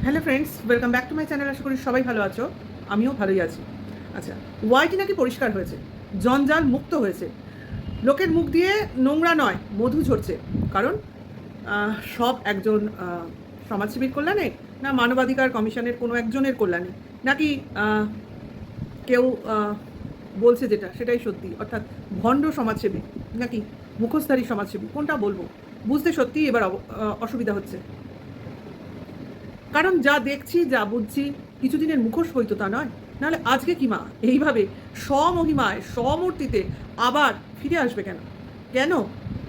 Hello friends, welcome back to my channel. আশা করি সবাই ভালো আছো, আমিও ভালোই আছি। আচ্ছা, ওয়াইটি নাকি পরিষ্কার হয়েছে, জঞ্জাল মুক্ত হয়েছে, লোকের মুখ দিয়ে নোংরা নয় মধু ঝরছে। কারণ সব একজন সমাজসেবীর কল্যাণে, না মানবাধিকার কমিশনের কোনো একজনের কল্যাণে, নাকি কেউ বলছে যেটা সেটাই সত্যি, অর্থাৎ ভণ্ড সমাজসেবী নাকি মুখোশধারী সমাজসেবী, কোনটা বলবো বুঝতে সত্যিই এবার অসুবিধা হচ্ছে। কারণ যা দেখছি, যা বুঝছি, কিছুদিনের মুখোশ হইতো তা নয়, নাহলে আজকে কি মা এইভাবে স্বমহিমায় স্বমূর্তিতে আবার ফিরে আসবে কেন? কেন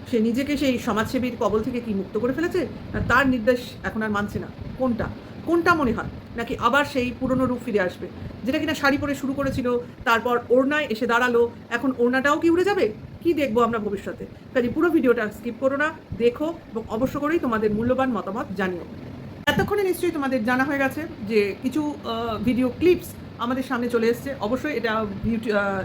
সে নিজেকে সেই সমাজসেবীর কবল থেকে কি মুক্ত করে ফেলেছে, না তার নির্দেশ এখন আর মানছে না? কোনটা কোনটা মনে হয়? নাকি আবার সেই পুরনো রূপ ফিরে আসবে, যেটা কিনা শাড়ি পরে শুরু করেছিল, তারপর ওড়নায় এসে দাঁড়ালো, এখন ওড়নাটাও কি উড়ে যাবে? কি দেখবো আমরা ভবিষ্যতে? কাজে পুরো ভিডিওটা স্কিপ করো না, দেখো এবং অবশ্য করেই তোমাদের মূল্যবান মতামত জানিও। এতক্ষণে নিশ্চয়ই তোমাদের জানা হয়ে গেছে যে কিছু ভিডিও ক্লিপস আমাদের সামনে চলে এসছে। অবশ্যই এটা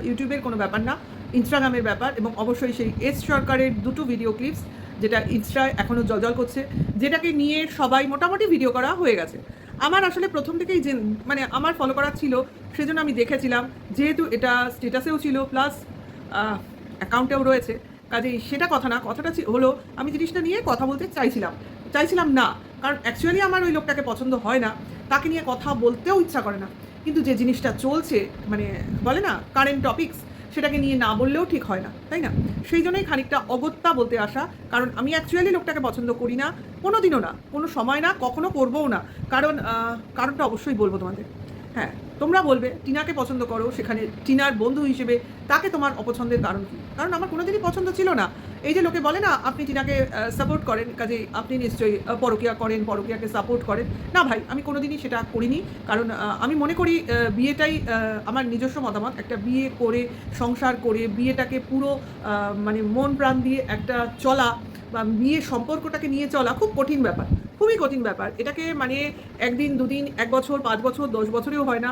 ইউটিউবের কোনো ব্যাপার না, ইনস্টাগ্রামের ব্যাপার, এবং অবশ্যই সেই এস সরকারের দুটো ভিডিও ক্লিপস যেটা ইনস্টায় এখনও জলজল করছে, যেটাকে নিয়ে সবাই মোটামুটি ভিডিও করা হয়ে গেছে। আমার আসলে প্রথম থেকেই যে মানে আমার ফলো করা ছিল, সেজন্য আমি দেখেছিলাম, যেহেতু এটা স্টেটাসেও ছিল প্লাস অ্যাকাউন্টেও রয়েছে, কাজেই সেটা কথা না, কথাটা হলো আমি জিনিসটা নিয়ে কথা বলতে চাইছিলাম না, কারণ অ্যাকচুয়ালি আমার ওই লোকটাকে পছন্দ হয় না, তাকে নিয়ে কথা বলতেও ইচ্ছা করে না। কিন্তু যে জিনিসটা চলছে, মানে বলে না কারেন্ট টপিকস, সেটাকে নিয়ে না বললেও ঠিক হয় না, তাই না? সেই জন্যই খানিকটা অগত্যা বলতে আসা, কারণ আমি অ্যাকচুয়ালি লোকটাকে পছন্দ করি না, কোনো দিনও না, কোনো সময় না, কখনো করবও না। কারণ কারণটা অবশ্যই বলবো তোমাদের। হ্যাঁ, তোমরা বলবে টিনাকে পছন্দ করো, সেখানে টিনার বন্ধু হিসেবে তাকে তোমার অপছন্দের কারণ কী? কারণ আমার কোনোদিনই পছন্দ ছিল না। এই যে লোকে বলে না আপনি টিনাকে সাপোর্ট করেন, কাজে আপনি নিশ্চয়ই পরকীয়া করেন, পরকীয়াকে সাপোর্ট করেন। না ভাই, আমি কোনোদিনই সেটা করিনি। কারণ আমি মনে করি বিয়েটাই আমার নিজস্ব মতামত, একটা বিয়ে করে সংসার করে বিয়েটাকে পুরো মানে মন প্রাণ দিয়ে একটা চলা বা বিয়ের সম্পর্কটাকে নিয়ে চলা খুব কঠিন ব্যাপার, খুবই কঠিন ব্যাপার। এটাকে মানে একদিন দুদিন, 1 বছর, 5 বছর, 10 বছরেও হয় না,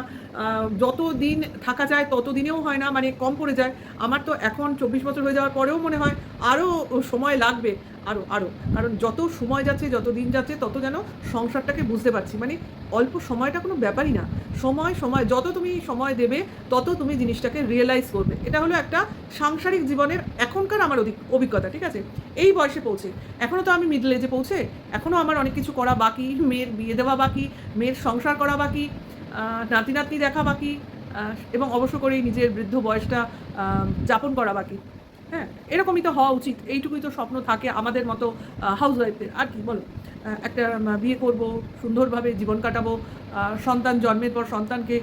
যত দিন থাকা যায় তত দিনেও হয় না, মানে কম পড়ে যায়। আমার তো এখন 24 বছর হয়ে যাওয়ার পরেও মনে হয় আরও সময় লাগবে, আরও আরও। কারণ যত সময় যাচ্ছে, যত দিন যাচ্ছে, তত যেন সংসারটাকে বুঝতে পারছি, মানে অল্প সময়টা কোনো ব্যাপারই না। সময় যত তুমি সময় দেবে, তত তুমি জিনিসটাকে রিয়েলাইজ করবে। এটা হলো একটা সাংসারিক জীবনের এখনকার আমার অভিজ্ঞতা, ঠিক আছে? এই বয়সে পৌঁছে, এখনও তো আমি মিডল এজে পৌঁছে, এখনও আমার অনেক কিছু করা বাকি, মেয়ের বিয়ে দেওয়া বাকি, মেয়ের সংসার করা বাকি, নাতি নাতনি দেখা বাকি, এবং অবশ্য করেই নিজের বৃদ্ধ বয়সটা যাপন করা বাকি। হ্যাঁ, এরকমই তো হওয়া উচিত, এইটুকুই তো স্বপ্ন থাকে আমাদের মতো হাউসওয়াইফদের। আর কি বলো, একটা বিয়ে করব, সুন্দরভাবে জীবন কাটাবো, সন্তান জন্মের পর সন্তানকে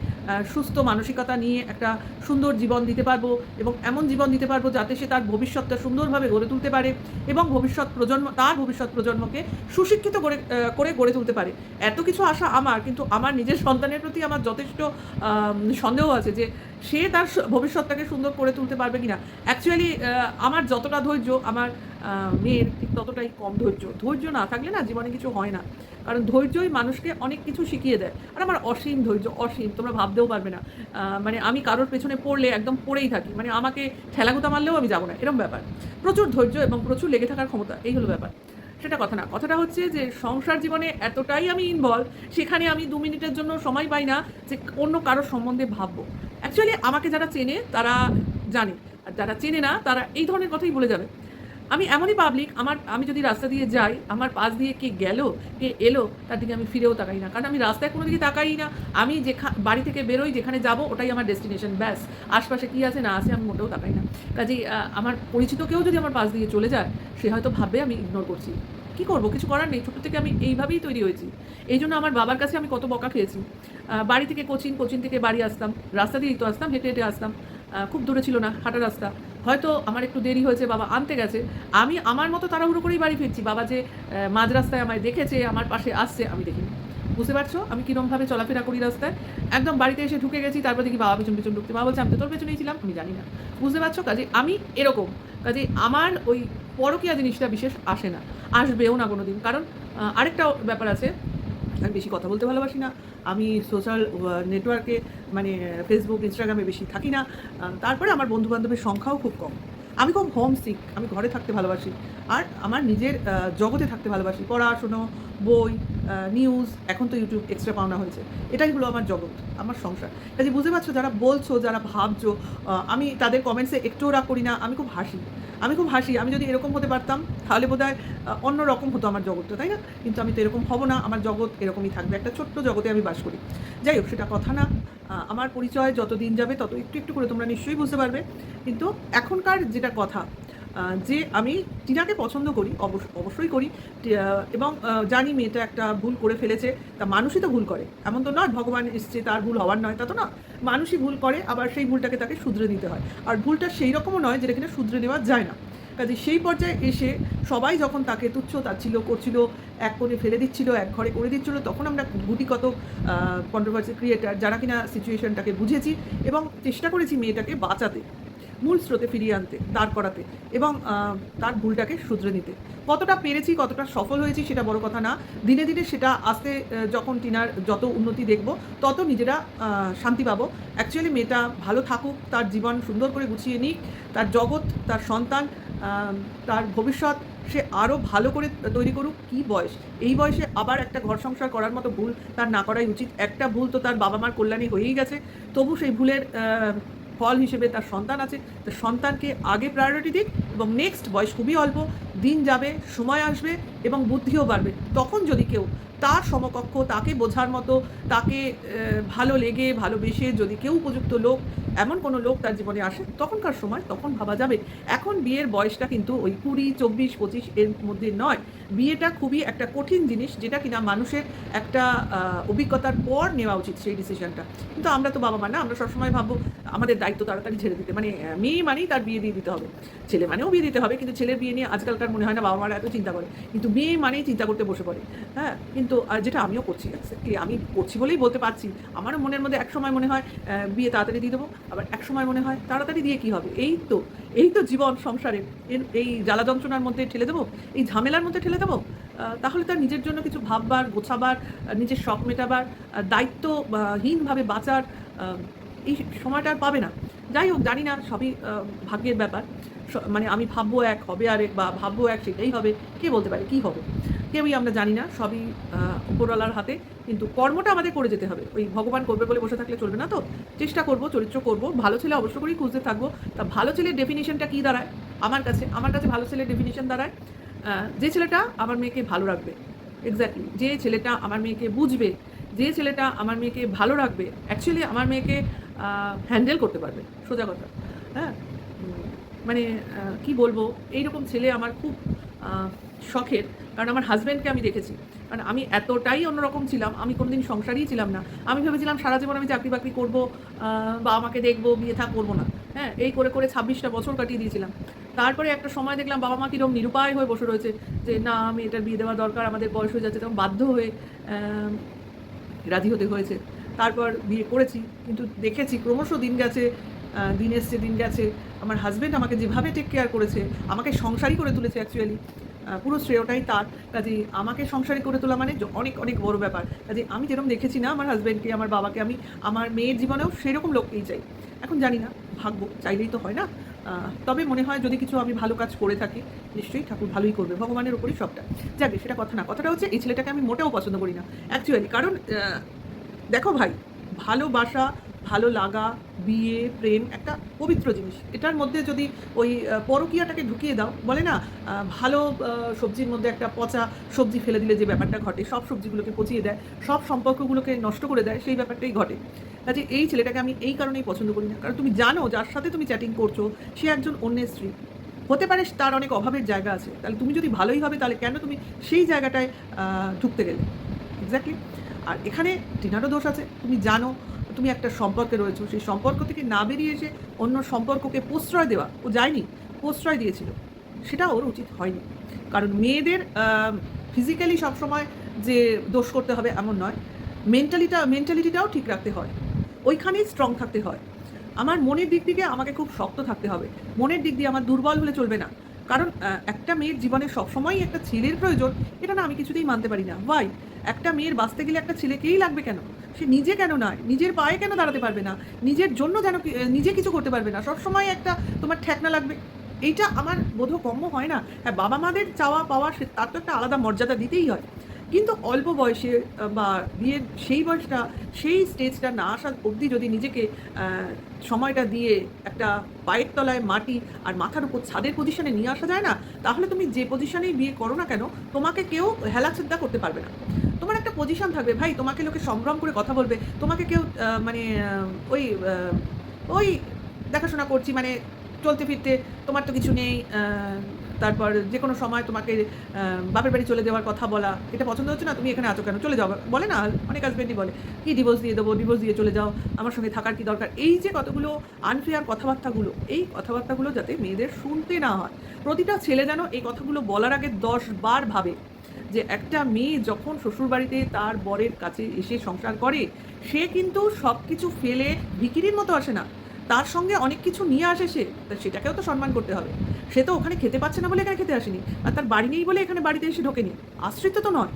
সুস্থ মানসিকতা নিয়ে একটা সুন্দর জীবন দিতে পারবো, এবং এমন জীবন দিতে পারবো যাতে সে তার ভবিষ্যৎটা সুন্দরভাবে গড়ে তুলতে পারে, এবং তার ভবিষ্যৎ প্রজন্মকে সুশিক্ষিত করে গড়ে তুলতে পারে। এত কিছু আশা আমার, কিন্তু আমার নিজের সন্তানের প্রতি আমার যথেষ্ট সন্দেহ আছে যে সে তার ভবিষ্যৎটাকে সুন্দর করে তুলতে পারবে কিনা। অ্যাকচুয়ালি আমার যতটা ধৈর্য, আমার মেয়ের ঠিক ততটাই কম ধৈর্য না থাকলে না জীবনে কিছু হয় না। কারণ ধৈর্যই মানুষকে অনেক কিছু শিখিয়ে দেয়। আর আমার অসীম ধৈর্য, অসীম, তোমরা ভাবতেও পারবে না। মানে আমি কারোর পেছনে পড়লে একদম পড়েই থাকি, মানে আমাকে ঠেলাগুতা মারলেও আমি যাবো না, এরকম ব্যাপার। প্রচুর ধৈর্য এবং প্রচুর লেগে থাকার ক্ষমতা, এই হলো ব্যাপার। সেটা কথা না, কথাটা হচ্ছে যে সংসার জীবনে এতটাই আমি ইনভলভ, সেখানে আমি 2 মিনিটের জন্য সময় পাই না যে অন্য কারোর সম্বন্ধে ভাববো। অ্যাকচুয়ালি আমাকে যারা চেনে তারা জানে, আর যারা চেনে না তারা এই ধরনের কথাই বলে যাবে। আমি এমনই পাবলিক, আমি যদি রাস্তা দিয়ে যাই, আমার পাশ দিয়ে কে গেল, কে এলো, তার দিকে আমি ফিরেও তাকাই না, কারণ আমি রাস্তায় কোনো দিকে তাকাই না। আমি বাড়ি থেকে বেরোই, যেখানে যাব ওটাই আমার ডেস্টিনেশন, ব্যাস। আশপাশে কী আছে না আছে আমি মোটেও তাকাই না। কাজেই আমার পরিচিত কেউ যদি আমার পাশ দিয়ে চলে যায়, সে হয়তো ভাববে আমি ইগনোর করছি। কী করবো, কিছু করার নেই, ছোটো থেকে আমি এইভাবেই তৈরি হয়েছি। এই জন্য আমার বাবার কাছে আমি কত বকা খেয়েছি। বাড়ি থেকে কোচিং থেকে বাড়ি আসতাম, রাস্তা দিয়েই তো আসতাম, হেঁটে হেঁটে আসতাম, খুব দূরে ছিল না, হাঁটা রাস্তা। হয়তো আমার একটু দেরি হয়েছে, বাবা আনতে গেছে, আমি আমার মতো তাড়াহুড়ো করেই বাড়ি ফিরছি, বাবা যে মাঝ রাস্তায় আমায় দেখেছে, আমার পাশে আসছে, আমি দেখিনি। বুঝতে পারছো আমি কীরকমভাবে চলাফেরা করি রাস্তায়? একদম বাড়িতে এসে ঢুকে গেছি, তারপর দেখি বাবা পেছন ঢুকতে, বাবা বলছে আমি তো তোর পেছনেই ছিলাম, আমি জানি না। বুঝতে পারছো? কাজে আমি এরকম, কাজে আমার ওই পরকীয়া জিনিসটা বিশেষ আসে না, আসবেও না কোনো দিন। কারণ আরেকটা ব্যাপার আছে, আমি বেশি কথা বলতে ভালোবাসি না, আমি সোশ্যাল নেটওয়ার্কে মানে ফেসবুক, ইনস্টাগ্রামে বেশি থাকি না। তারপরে আমার বন্ধুবান্ধবের সংখ্যাও খুব কম। আমি খুব হোম সিক, আমি ঘরে থাকতে ভালোবাসি, আর আমার নিজের জগতে থাকতে ভালোবাসি, পড়াশুনো, বই, নিউজ, এখন তো ইউটিউব এক্সট্রা পাওনা হয়েছে। এটাই হলো আমার জগৎ, আমার সংসার। কাজে বুঝতে পারছো, যারা বলছো, যারা ভাবছো, আমি তাদের কমেন্টসে একটুও রাগ করি না। আমি খুব হাসি, আমি খুব হাসি। আমি যদি এরকম হতে পারতাম তাহলে বোধহয় অন্য রকম হতো আমার জগৎটা, তাই না? কিন্তু আমি তো এরকম হব না, আমার জগৎ এরকমই থাকবে। একটা ছোট্ট জগতে আমি বাস করি। যাই হোক, সেটা কথা না। আমার পরিচয় যত দিন যাবে তত একটু একটু করে তোমরা নিশ্চয়ই বুঝতে পারবে। কিন্তু এখনকার যেটা কথা, যে আমি টিনাকে পছন্দ করি, অবশ্যই করি, এবং জানি মেয়েটা একটা ভুল করে ফেলেছে। তা মানুষই তো ভুল করে, এমন তো নয় ভগবান এসছে তার ভুল হওয়ার নয়, তা তো না। মানুষই ভুল করে, আবার সেই ভুলটাকে তাকে শুধরে নিতে হয়। আর ভুলটা সেই রকমও নয় যেটা কিনা শুধরে নেওয়া যায় না। কাজে সেই পর্যায়ে এসে সবাই যখন তাকে তুচ্ছ তাচ্ছিল্য করছিল, এক কোণে ফেলে দিচ্ছিল, এক ঘরে করে দিচ্ছিল, তখন আমরা গুটিকত কন্ট্রোভার্সি ক্রিয়েটার যারা কিনা সিচুয়েশনটাকে বুঝেছি এবং চেষ্টা করেছি মেয়েটাকে বাঁচাতে, মূল স্রোতে ফিরিয়ে আনতে, দাঁড় করাতে, এবং তার ভুলটাকে শুধরে নিতে। কতটা পেরেছি, কতটা সফল হয়েছি সেটা বড় কথা না। দিনে দিনে সেটা আস্তে, যখন টিনার যত উন্নতি দেখব তত নিজেরা শান্তি পাবো। অ্যাকচুয়ালি মেয়েটা ভালো থাকুক, তার জীবন সুন্দর করে গুছিয়ে নিক, তার জগৎ, তার সন্তান, তার ভবিষ্যৎ সে আরও ভালো করে তৈরি করুক। কী বয়স, এই বয়সে আবার একটা ঘর সংসার করার মতো ভুল তার না করাই উচিত। একটা ভুল তো তার বাবা মার কল্যাণে হয়েই গেছে, তবু সেই ভুলের ফল হিসেবে তার সন্তান আছে, তার সন্তানকে আগে প্রায়োরিটি দিক। এবং নেক্সট, বয়স খুবই অল্প, দিন যাবে, সময় আসবে এবং বুদ্ধিও বাড়বে। তখন যদি কেউ তার সমকক্ষ, তাকে বোঝার মতো, তাকে ভালো লেগে ভালোবেসে যদি কেউ উপযুক্ত লোক, এমন কোনো লোক তার জীবনে আসে, তখনকার সময় তখন ভাবা যাবে। এখন বিয়ের বয়সটা কিন্তু ওই 20, 24, 25 এর মধ্যে নয়। বিয়েটা খুবই একটা কঠিন জিনিস, যেটা কিনা মানুষের একটা অভিজ্ঞতার পর নেওয়া উচিত সেই ডিসিশনটা। কিন্তু আমরা তো বাবা মা না, আমরা সবসময় ভাববো আমাদের দায়িত্ব তাড়াতাড়ি ছেড়ে দিতে, মানে মেয়ে মানেই তার বিয়ে দিয়ে দিতে হবে, ছেলে মানেও বিয়ে দিতে হবে। কিন্তু ছেলের বিয়ে নিয়ে আজকালকার মনে হয় না বাবা মারা এত চিন্তা করে, কিন্তু মেয়ে মানেই চিন্তা করতে বসে পড়ে। হ্যাঁ, কিন্তু যেটা আমিও করছি, আমি করছি বলেই বলতে পারছি। আমারও মনের মধ্যে এক সময় মনে হয় বিয়ে তাড়াতাড়ি দিয়ে দেবো, আবার এক সময় মনে হয় তাড়াতাড়ি দিয়ে কী হবে, এই তো জীবন সংসারের, এই জ্বালা যন্ত্রণার মধ্যে ঠেলে দেবো, এই ঝামেলার মধ্যে ঠেলে দেবো। তাহলে তার নিজের জন্য কিছু ভাববার, গোছাবার, নিজের শখ মেটাবার, দায়িত্বহীনভাবে বাঁচার এই সময়টা আর পাবে না। যাই হোক, জানি না, সবই ভাগ্যের ব্যাপার। মানে আমি ভাববো এক, হবে আরেক, বা ভাববো এক সেটাই হবে, কে বলতে পারে কী হবে, কেউই আমরা জানি না। সবই উপরওয়ালার হাতে। কিন্তু কর্মটা আমাদের করে যেতে হবে। ওই ভগবান করবে বলে বসে থাকলে চলবে না। তো চেষ্টা করব, চরিত্র করব, ভালো ছেলে অবশ্য করেই খুঁজতে থাকবো। তা ভালো ছেলের ডেফিনিশনটা কী দাঁড়ায় আমার কাছে ভালো ছেলের ডেফিনিশন দাঁড়ায় যে ছেলেটা আমার মেয়েকে ভালো রাখবে। এক্স্যাক্টলি, যে ছেলেটা আমার মেয়েকে বুঝবে, যে ছেলেটা আমার মেয়েকে ভালো রাখবে, অ্যাকচুয়ালি আমার মেয়েকে হ্যান্ডেল করতে পারবে, সোজা কথা। হ্যাঁ, মানে কি বলবো, এইরকম ছেলে আমার খুব শখের। কারণ আমার হাজব্যান্ডকে আমি দেখেছি। কারণ আমি এতটাই অন্যরকম ছিলাম, আমি কোনোদিন সংসারই ছিলাম না। আমি ভেবেছিলাম সারা জীবন আমি চাকরি বাকরি করবো, বাবা মাকে দেখবো, বিয়ে থা করবো না। হ্যাঁ, এই করে করে 26টা বছর কাটিয়ে দিয়েছিলাম। তারপরে একটা সময় দেখলাম বাবা মা কীরকম নিরুপায় হয়ে বসে রয়েছে, যে না, আমি এটার বিয়ে দেওয়া দরকার, আমাদের বয়স হয়ে যাচ্ছে, তখন বাধ্য হয়ে রাজি হতে হয়েছে। তারপর বিয়ে করেছি, কিন্তু দেখেছি ক্রমশ দিন গেছে, দিন এসছে, দিন গেছে, আমার হাজব্যান্ড আমাকে যেভাবে টেক কেয়ার করেছে, আমাকে সংসারই করে তুলেছে অ্যাকচুয়ালি, পুরো শ্রেয়টাই তার। কাজেই আমাকে সংসারী করে তোলা মানে অনেক অনেক বড় ব্যাপার। কাজেই আমি যেরকম দেখেছি না আমার হাজব্যান্ডকে, আমার বাবাকে, আমি আমার মেয়ের জীবনেও সেরকম লোককেই চাই। এখন জানি না, ভাগ্য, চাইলেই তো হয় না। তবে মনে হয় যদি কিছু আমি ভালো কাজ করে থাকি, নিশ্চয়ই ঠাকুর ভালোই করবে, ভগবানের ওপরই সবটা। যাকে, সেটা কথা না। কথাটা হচ্ছে, এই ছেলেটাকে আমি মোটেও পছন্দ করি না অ্যাকচুয়ালি। কারণ দেখো ভাই, ভালোবাসা, ভালো লাগা, বিয়ে, প্রেম একটা পবিত্র জিনিস। এটার মধ্যে যদি ওই পরকীয়াটাকে ঢুকিয়ে দাও, বলে না ভালো সবজির মধ্যে একটা পচা সবজি ফেলে দিলে যে ব্যাপারটা ঘটে, সব সবজিগুলোকে পচিয়ে দেয়, সব সম্পর্কগুলোকে নষ্ট করে দেয়, সেই ব্যাপারটাই ঘটে। কাজে এই ছেলেটাকে আমি এই কারণেই পছন্দ করি না। কারণ তুমি জানো যার সাথে তুমি চ্যাটিং করছো সে একজন অন্যের স্ত্রী। হতে পারে তার অনেক অভাবের জায়গা আছে, তাহলে তুমি যদি ভালোই হবে, তাহলে কেন তুমি সেই জায়গাটায় ঢুকতে গেলে? এক্স্যাক্টলি। আর এখানে টিনারও দোষ আছে। তুমি জানো তুমি একটা সম্পর্কে রয়েছো, সেই সম্পর্ক থেকে না বেরিয়ে এসে অন্য সম্পর্ককে প্রশ্রয় দেওয়া, ও যায়নি, প্রশ্রয় দিয়েছিল, সেটা ওর উচিত হয়নি। কারণ মেয়েদের ফিজিক্যালি সবসময় যে দোষ করতে হবে এমন নয়, মেন্টালিটিটাও ঠিক রাখতে হয়, ওইখানেই স্ট্রং থাকতে হয়। আমার মনের দিক থেকে আমাকে খুব শক্ত থাকতে হবে, মনের দিক দিয়ে আমার দুর্বল হলে চলবে না। কারণ একটা মেয়ের জীবনে সবসময়ই একটা ছেলের প্রয়োজন, এটা না আমি কিছুতেই মানতে পারি না। ওয়াই? একটা মেয়ের বাঁচতে গেলে একটা ছেলেকেই লাগবে কেন? সে নিজে কেন নয়, নিজের পায়ে কেন দাঁড়াতে পারবে না? নিজের জন্য যেন নিজে কিছু করতে পারবে না, সবসময় একটা তোমার ঠেকনা লাগবে। এইটা আমার বোধগম্য হয় না। হ্যাঁ, বাবা মাদের চাওয়া পাওয়া, তার তো একটা আলাদা মর্যাদা দিতেই হয়। কিন্তু অল্প বয়সে বা বিয়ের সেই বয়সটা, সেই স্টেজটা না আসা অবধি যদি নিজেকে সময়টা দিয়ে একটা পায়ের তলায় মাটি আর মাথার উপর ছাদের পজিশনে নিয়ে আসা যায় না, তাহলে তুমি যে পজিশনেই বিয়ে করো না কেন, তোমাকে কেউ হেলাচ্ছেদ্দা করতে পারবে না। তোমার একটা পজিশন থাকবে ভাই, তোমাকে লোকে সংগ্রাম করে কথা বলবে, তোমাকে কেউ মানে ওই ওই দেখাশোনা করছি মানে চলতে ফিরতে তোমার তো কিছু নেই, তারপর যে কোনো সময় তোমাকে বাপের বাড়ি চলে যাওয়ার কথা বলা, এটা পছন্দ হচ্ছে না, তুমি এখানে আছো কেন, চলে যাও, বলে না অনেক হাজবেন্ডই বলে কি ডিভোর্স দিয়ে দেবো, ডিভোর্স দিয়ে চলে যাও, আমার সঙ্গে থাকার কি দরকার। এই যে কতগুলো আনফেয়ার কথাবার্তাগুলো, এই কথাবার্তাগুলো যাতে মেয়েদের শুনতে না হয়। প্রতিটা ছেলে যেন এই কথাগুলো বলার আগে 10 বার ভাবে যে একটা মেয়ে যখন শ্বশুরবাড়িতে তার বরের কাছে এসে সংসার করে, সে কিন্তু সব কিছু ফেলে ভিখিরির মতো আসে না, তার সঙ্গে অনেক কিছু নিয়ে আসে সে, তা সেটাকেও তো সম্মান করতে হবে। সে তো ওখানে খেতে পাচ্ছে না বলে এখানে খেতে আসেনি, আর তার বাড়ি নেই বলে এখানে বাড়িতে এসে ঢোকেনি, আশ্রিত তো নয়।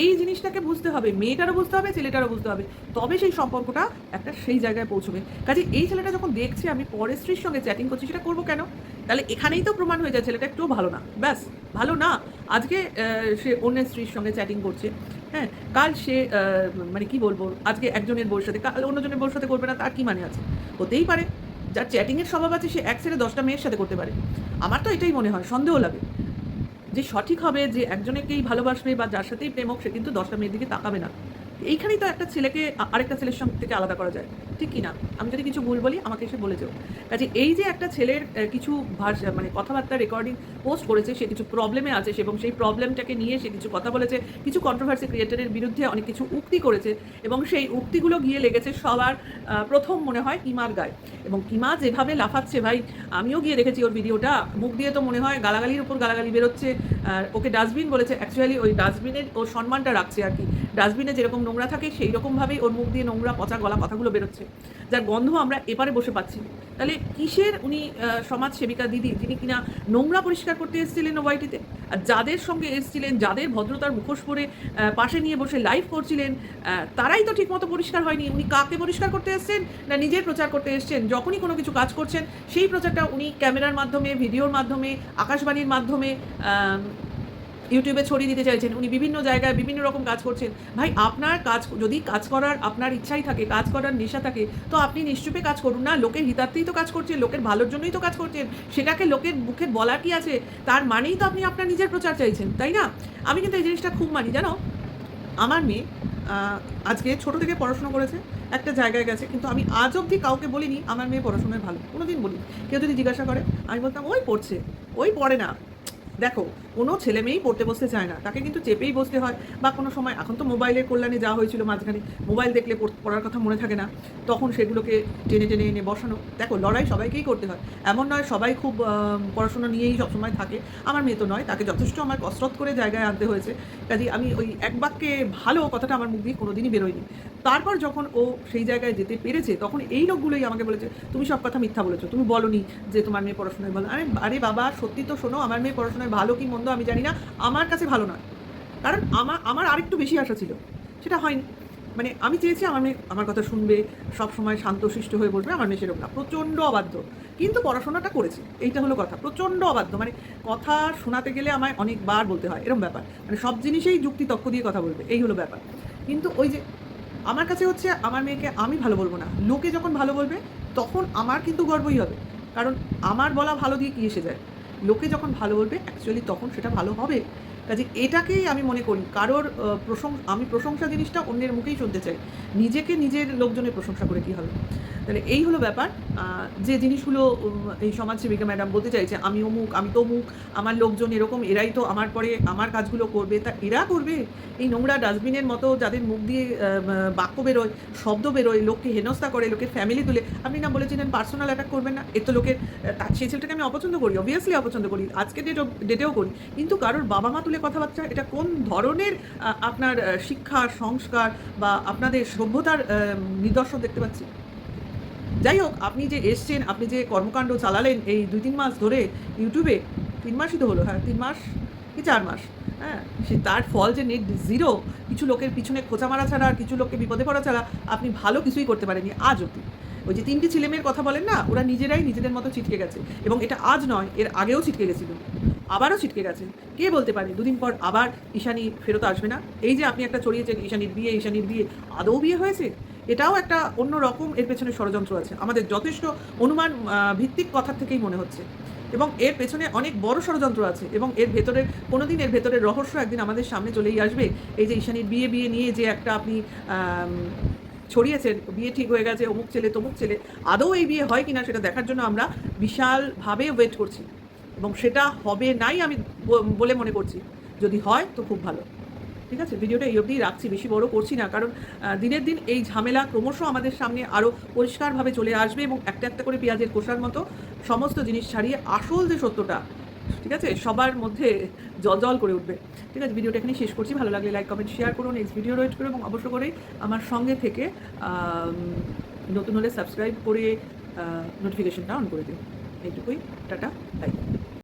এই জিনিসটাকে বুঝতে হবে, মেয়েটারও বুঝতে হবে, ছেলেটারও বুঝতে হবে, তবে সেই সম্পর্কটা একটা সেই জায়গায় পৌঁছবে। কাজে এই ছেলেটা যখন দেখছে আমি পরের স্ত্রীর সঙ্গে চ্যাটিং করছি, সেটা করবো কেন? তাহলে এখানেই তো প্রমাণ হয়ে যায় ছেলেটা একটুও ভালো না, ব্যাস ভালো না। আজকে সে অন্যের স্ত্রীর সঙ্গে চ্যাটিং করছে, হ্যাঁ, কাল সে মানে কি বলবো, আজকে একজনের বউর সাথে, কাল অন্যজনের বউর সাথে করবে না, তার কি মানে আছে? হতেই পারে, যার চ্যাটিংয়ের স্বভাব আছে সে এক ছেলে 10টা মেয়ের সাথে করতে পারে। আমার তো এটাই মনে হয়, সন্দেহ লাগে যে সঠিক হবে যে একজনেকেই ভালোবাসবে বা যার সাথেই প্রেম হোক, সে কিন্তু 10টা মেয়ের দিকে তাকাবে না। এইখানেই তো একটা ছেলেকে আরেকটা ছেলের সঙ্গে থেকে আলাদা করা যায়, ঠিক কি না? আমি যদি কিছু ভুল বলি আমাকে এসে বলে যাও। কাজে এই যে একটা ছেলের কিছু ভাষা মানে কথাবার্তা রেকর্ডিং পোস্ট করেছে, সে কিছু প্রবলেমে আছে এবং সেই প্রবলেমটাকে নিয়ে সে কিছু কথা বলেছে, কিছু কন্ট্রোভার্সি ক্রিয়েটারের বিরুদ্ধে অনেক কিছু উক্তি করেছে, এবং সেই উক্তিগুলো গিয়ে লেগেছে সবার প্রথম মনে হয় কিমার গায়ে। এবং কিমা যেভাবে লাফাচ্ছে ভাই, আমিও গিয়ে দেখেছি ওর ভিডিওটা, মুখ দিয়ে তো মনে হয় গালাগালির উপর গালাগালি বেরোচ্ছে। ওকে ডাস্টবিন বলেছে, অ্যাকচুয়ালি ওই ডাস্টবিনের ওর সম্মানটা রাখছে আর কি। ডাস্টবিনে যেরকম নোংরা থাকে সেই রকমভাবেই ওর মুখ দিয়ে নোংরা পচা গলা কথাগুলো বেরোচ্ছে, যার গন্ধ আমরা এপারে বসে পাচ্ছি। তাহলে কিসের উনি সমাজ সেবিকা দিদি, যিনি কিনা নোংরা পরিষ্কার করতে এসেছিলেন ওয়াইটিতে, আর যাদের সঙ্গে এসেছিলেন, যাদের ভদ্রতার মুখোশ পরে পাশে নিয়ে বসে লাইভ করছিলেন, তারাই তো ঠিকমতো পরিষ্কার হয়নি। উনি কাকে পরিষ্কার করতে এসছেন না নিজের প্রচার করতে এসছেন? যখনই কোনো কিছু কাজ করছেন সেই প্রচারটা উনি ক্যামেরার মাধ্যমে, ভিডিওর মাধ্যমে, আকাশবাণীর মাধ্যমে, ইউটিউবে ছড়িয়ে দিতে চাইছেন। উনি বিভিন্ন জায়গায় বিভিন্ন রকম কাজ করছেন। ভাই আপনার কাজ, যদি কাজ করার আপনার ইচ্ছাই থাকে, কাজ করার নেশা থাকে, তো আপনি নিশ্চুপে কাজ করুন না। লোকের হিতার্থেই তো কাজ করছেন, লোকের ভালোর জন্যই তো কাজ করছেন, সেটাকে লোকের মুখে বলার কি আছে? তার মানেই তো আপনি আপনার নিজের প্রচার চাইছেন, তাই না? আমি কিন্তু এই জিনিসটা খুব মানি, জানো। আমার মেয়ে আজকে ছোটো থেকে পড়াশোনা করেছে, একটা জায়গায় গেছে, কিন্তু আমি আজ অবধি কাউকে বলিনি আমার মেয়ে পড়াশোনায় ভালো, কোনো দিন বলিনি। কেউ যদি জিজ্ঞাসা করে আমি বলতাম ওই পড়ছে, ওই পড়ে না। দেখো, কোনো ছেলে মেয়েই পড়তে বসতে চায় না, তাকে কিন্তু চেপেই বসতে হয়। বা কোনো সময়, এখন তো মোবাইলের কল্যাণে যাওয়া হয়েছিল মাঝখানে, মোবাইল দেখলে পড়ার কথা মনে থাকে না, তখন সেগুলোকে টেনে টেনে এনে বসানো। দেখো, লড়াই সবাইকেই করতে হয়, এমন নয় সবাই খুব পড়াশোনা নিয়েই সবসময় থাকে। আমার মেয়ে তো নয়, তাকে যথেষ্ট আমার কসরত করে জায়গায় আনতে হয়েছে। কাজে আমি ওই এক বাক্যে ভালো কথাটা আমার মুখ দিয়ে কোনোদিনই বেরোয়নি। তারপর যখন ও সেই জায়গায় যেতে পেরেছে, তখন এই লোকগুলোই আমাকে বলেছে তুমি সব কথা মিথ্যা বলেছো, তুমি বলোনি যে তোমার মেয়ে পড়াশোনায় ভালো। আরে বাবা, সত্যি তো শোনো, আমার মেয়ে পড়াশোনায় ভালো কি মন্দ আমি জানি না, আমার কাছে ভালো নয়। কারণ আমার আরেকটু বেশি আশা ছিল, সেটা হয়নি। মানে আমি চেয়েছি আমার মেয়ে আমার কথা শুনবে, সবসময় শান্তশিষ্ট হয়ে বসবে, আমার মেয়ে সেরকম না, প্রচণ্ড অবাধ্য। কিন্তু পড়াশোনাটা করেছে, এইটা হলো কথা। প্রচণ্ড অবাধ্য, মানে কথা শোনাতে গেলে আমায় অনেকবার বলতে হয়, এরকম ব্যাপার। মানে সব জিনিসেই যুক্তি তক্ক দিয়ে কথা বলবে, এই হলো ব্যাপার। কিন্তু ওই যে আমার কাছে হচ্ছে, আমার মেয়েকে আমি ভালো বলবো না, লোকে যখন ভালো বলবে তখন আমার কিন্তু গর্বই হবে। কারণ আমার বলা ভালো দিয়ে কী এসে যায়, লোকে যখন ভালো বলবে অ্যাকচুয়ালি তখন সেটা ভালো হবে। কাজে এটাকেই আমি মনে করি, কারোর আমি প্রশংসা জিনিসটা অন্যের মুখেই শুনতে চাই, নিজেকে নিজের লোকজনের প্রশংসা করে কী হবে। তাহলে এই হলো ব্যাপার। যে জিনিসগুলো এই সমাজসেবিকা ম্যাডাম বলতে চাইছে, আমি অমুক, আমি তমুক, আমার লোকজন এরকম, এরাই তো আমার পরে আমার কাজগুলো করবে, তা এরা করবে? এই নোংরা ডাস্টবিনের মতো যাদের মুখ দিয়ে বাক্য বেরোয়, শব্দ বেরোয়, লোককে হেনস্থা করে, লোকের ফ্যামিলি তুলে, আপনি না বলেছিলেন পার্সোনাল অ্যাটাক করবেন না, এ তো লোকের, সেই ছেলেটাকে আমি অপছন্দ করি, অবভিয়াসলি অপছন্দ করি, আজকে ডেটেও করি। কিন্তু কারোর বাবা মা তুলে কথাবার্তা, এটা কোন ধরনের আপনার শিক্ষা সংস্কার বা আপনাদের সভ্যতার নিদর্শন দেখতে পাচ্ছি? যাই হোক, আপনি যে এসছেন, আপনি যে কর্মকাণ্ড চালালেন এই 2-3 মাস ধরে ইউটিউবে, 3 মাসই তো হলো, হ্যাঁ 3 মাস কি 4 মাস, হ্যাঁ, সে তার ফল যে নেট জিরো, কিছু লোকের পিছনে খোঁচা মারা ছাড়া আর কিছু লোককে বিপদে পড়া ছাড়া আপনি ভালো কিছুই করতে পারেননি আজ অবধি। ওই যে 3টি ছেলেমেয়ের কথা বলেন না, ওরা নিজেরাই নিজেদের মতো ছিটকে গেছে, এবং এটা আজ নয়, এর আগেও ছিটকে গেছিল। আবারও ছিটকে গেছে। কে বলতে পারে দুদিন পর আবার ঈশানী ফেরত আসবে না? এই যে আপনি একটা ছড়িয়েছেন ঈশানীর বিয়ে, আদৌ বিয়ে হয়েছে? এটাও একটা অন্য রকম এর পেছনে ষড়যন্ত্র আছে। আমাদের যথেষ্ট অনুমান ভিত্তিক কথার থেকেই মনে হচ্ছে। এবং এর পেছনে অনেক বড় ষড়যন্ত্র আছে এবং এর ভেতরের কোনোদিন এর ভেতরের রহস্য একদিন আমাদের সামনে চলেই আসবে। এই যে ঈশানীর বিয়ে নিয়ে যে একটা আপনি আম ছড়িয়েছেন, বিয়ে ঠিক হয়ে গেছে, অমুক ছেলে, তমুক ছেলে। আদৌ এই বিয়ে হয় কিনা সেটা দেখার জন্য আমরা বিশালভাবে ওয়েট করছি এবং সেটা হবে নাই আমি বলে মনে করছি। যদি হয় তো খুব ভালো। ঠিক আছে? ভিডিওটা এই অবধিই রাখছি, বেশি বড় করছি না। কারণ দিনের দিন এই ঝামেলা ক্রমশ আমাদের সামনে আরও পরিষ্কারভাবে চলে আসবে এবং একটা, একটা করে পেঁয়াজের খোসার মতো সমস্ত জিনিস ছাড়িয়ে আসল যে সত্যটা, ঠিক আছে? সবার মধ্যে জ্বলজ্বল করে উঠবে। ঠিক আছে? ভিডিওটা এখানেই শেষ করছি। ভালো লাগলে লাইক, কমেন্ট, শেয়ার করুন। নেক্সট ভিডিও ওয়েট করুন এবং অবশ্য করেই আমার সঙ্গে থেকে নতুন হলে সাবস্ক্রাইব করে নোটিফিকেশনটা অন করে দিন। এইটুকুই। Tata, by.